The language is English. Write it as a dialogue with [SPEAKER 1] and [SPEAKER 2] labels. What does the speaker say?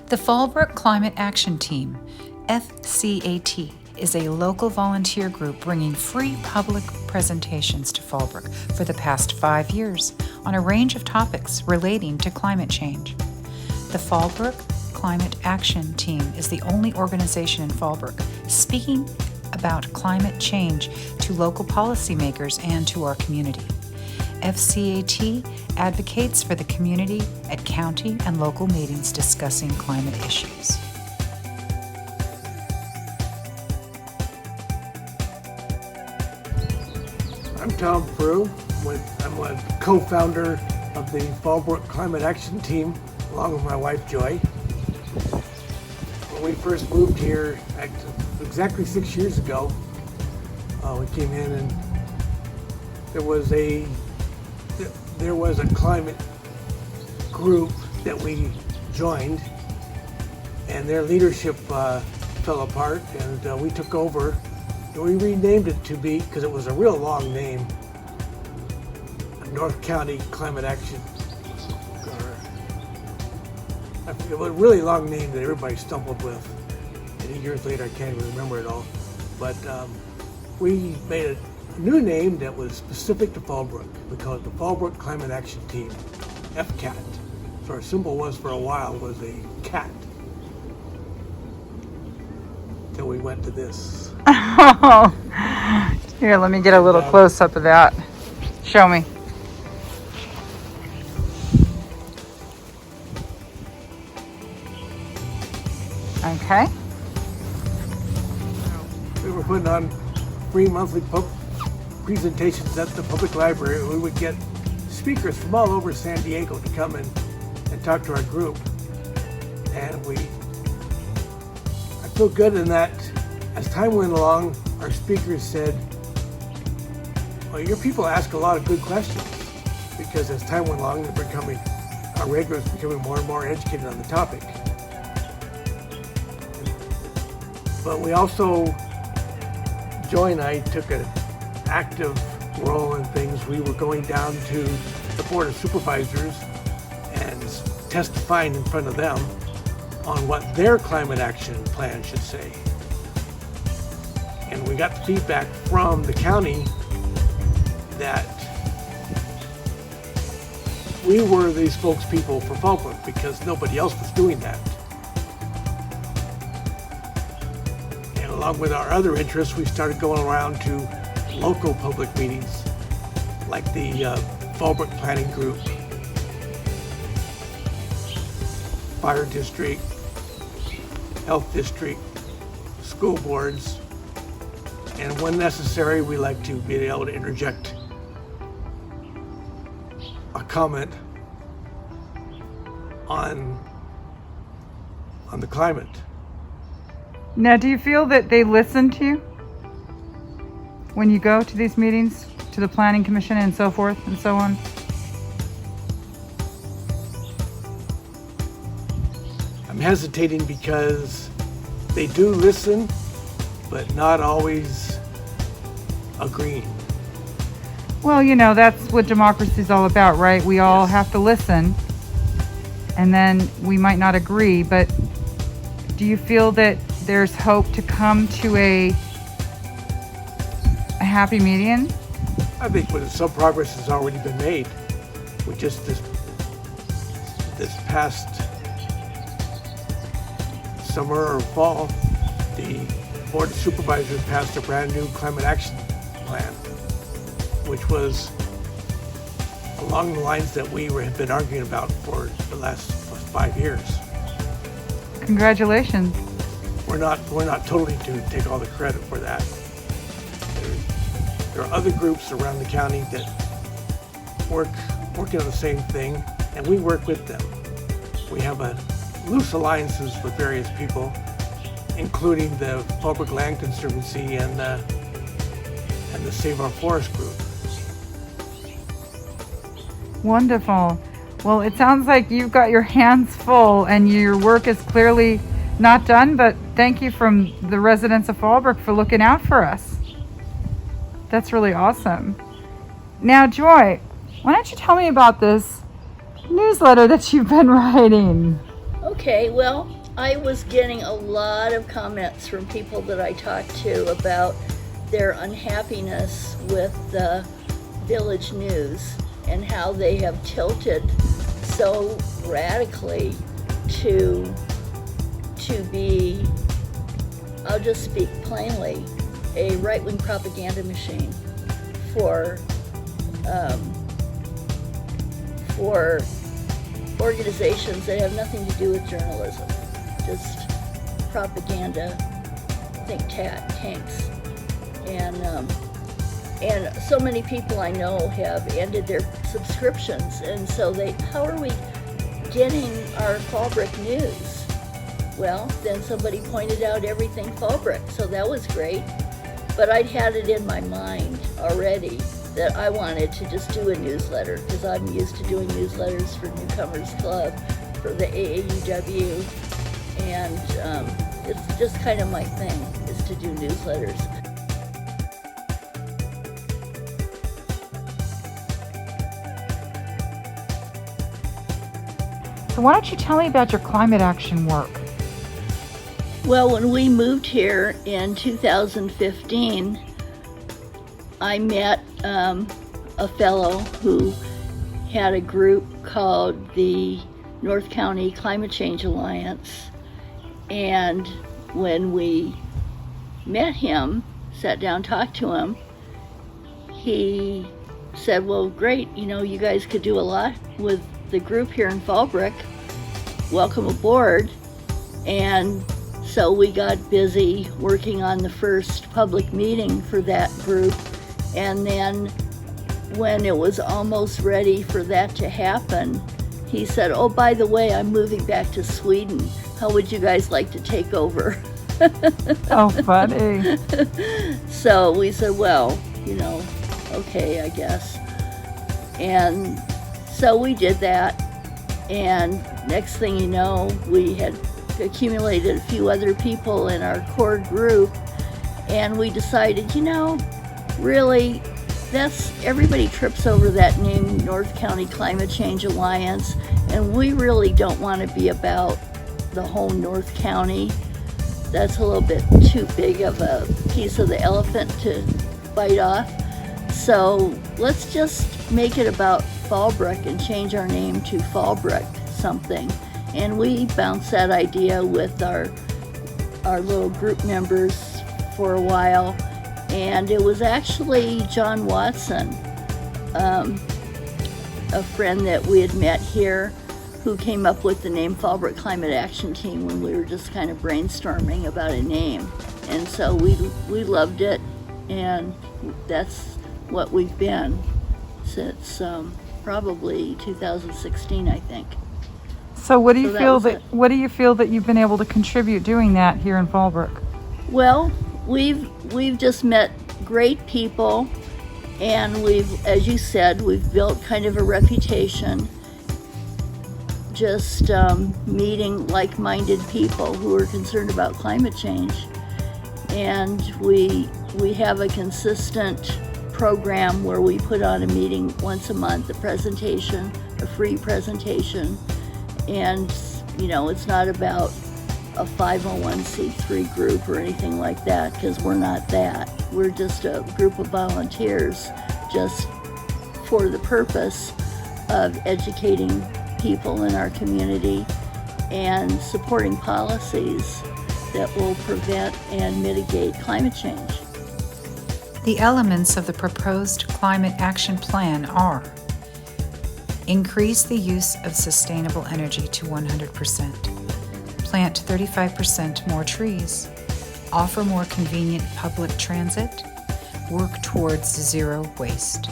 [SPEAKER 1] The Fallbrook Climate Action Team, FCAT, is a local volunteer group bringing free public presentations to Fallbrook for the past 5 years on a range of topics relating to climate change. The Fallbrook Climate Action Team is the only organization in Fallbrook speaking about climate change to local policymakers and to our community. FCAT advocates for the community at county and local meetings discussing climate issues.
[SPEAKER 2] I'm Tom Frews. I'm a co-founder of the Fallbrook Climate Action Team, along with my wife Joy. When we first moved here, exactly 6 years ago, we came in and there was a climate group that we joined, and their leadership fell apart, and we took over. And we renamed it to be, because it was a real long name, North County Climate Action. It was a really long name that everybody stumbled with. And years later, I can't even remember it all. But we made a new name that was specific to Fallbrook. We called it the Fallbrook Climate Action Team, FCAT. So our symbol was, for a while, was a cat. Till we went to this.
[SPEAKER 3] Oh, here, let me get a little close up of that. Show me. Okay.
[SPEAKER 2] We were putting on free monthly presentations at the public library. We would get speakers from all over San Diego to come in and talk to our group. And I feel good in that as time went along, our speakers said, well, your people ask a lot of good questions, because as time went along, our regulars becoming more and more educated on the topic. But we also, Joy and I took an active role in things. We were going down to the Board of Supervisors and testifying in front of them on what their climate action plan should say. And we got the feedback from the county that we were the spokespeople for Fallbrook because nobody else was doing that. And along with our other interests, we started going around to local public meetings like the Fallbrook Planning Group, Fire District, Health District, school boards, and when necessary, we like to be able to interject a comment on the climate.
[SPEAKER 3] Now, do you feel that they listen to you when you go to these meetings, to the Planning Commission and so forth and so on?
[SPEAKER 2] I'm hesitating because they do listen, but not always agreeing.
[SPEAKER 3] Well, you know, that's what democracy is all about, right? We all have to listen, and then we might not agree, but do you feel that there's hope to come to a happy median?
[SPEAKER 2] I think some progress has already been made. We just, this past summer or fall, the Board of Supervisors passed a brand new climate action plan, which was along the lines that we have been arguing about for the last 5 years.
[SPEAKER 3] Congratulations.
[SPEAKER 2] We're not totally to take all the credit for that. There are other groups around the county that working on the same thing, and we work with them. We have loose alliances with various people, including the Fallbrook Land Conservancy and the Save Our Forest group.
[SPEAKER 3] Wonderful. Well, it sounds like you've got your hands full and your work is clearly not done, but thank you from the residents of Fallbrook for looking out for us. That's really awesome. Now, Joy, why don't you tell me about this newsletter that you've been writing?
[SPEAKER 4] Okay, well, I was getting a lot of comments from people that I talked to about their unhappiness with the village news and how they have tilted so radically to be, I'll just speak plainly, a right-wing propaganda machine for organizations that have nothing to do with journalism, just propaganda, think tanks. And so many people I know have ended their subscriptions, and so how are we getting our Fallbrook news? Well, then somebody pointed out everything Fallbrook, so that was great. But I'd had it in my mind already that I wanted to just do a newsletter, because I'm used to doing newsletters for Newcomers Club, for the AAUW, and it's just kind of my thing, is to do newsletters.
[SPEAKER 3] So why don't you tell me about your climate action work?
[SPEAKER 4] Well, when we moved here in 2015, I met a fellow who had a group called the North County Climate Change Alliance. And when we met him, sat down, talked to him, he said, well, great, you guys could do a lot with the group here in Fallbrook. Welcome aboard. And so we got busy working on the first public meeting for that group. And then when it was almost ready for that to happen, he said, oh, by the way, I'm moving back to Sweden. How would you guys like to take over?
[SPEAKER 3] Oh, funny.
[SPEAKER 4] So we said, well, okay, I guess. And so we did that. And next thing you know, we had accumulated a few other people in our core group. And we decided, really, everybody trips over that name, North County Climate Change Alliance, and we really don't want to be about the whole North County. That's a little bit too big of a piece of the elephant to bite off. So let's just make it about Fallbrook and change our name to Fallbrook something. And we bounced that idea with our little group members for a while. And it was actually John Watson, a friend that we had met here, who came up with the name Fallbrook Climate Action Team when we were just kind of brainstorming about a name. And so we loved it, and that's what we've been since probably 2016, I think.
[SPEAKER 3] So what do you feel that you've been able to contribute doing that here in Fallbrook?
[SPEAKER 4] Well, we've just met great people, and as you said, we've built kind of a reputation just meeting like-minded people who are concerned about climate change. And we have a consistent program where we put on a meeting once a month, a free presentation. And it's not about a 501c3 group or anything like that, because we're not that. We're just a group of volunteers just for the purpose of educating people in our community and supporting policies that will prevent and mitigate climate change.
[SPEAKER 1] The elements of the proposed climate action plan are: increase the use of sustainable energy to 100%, plant 35% more trees, offer more convenient public transit, work towards zero waste.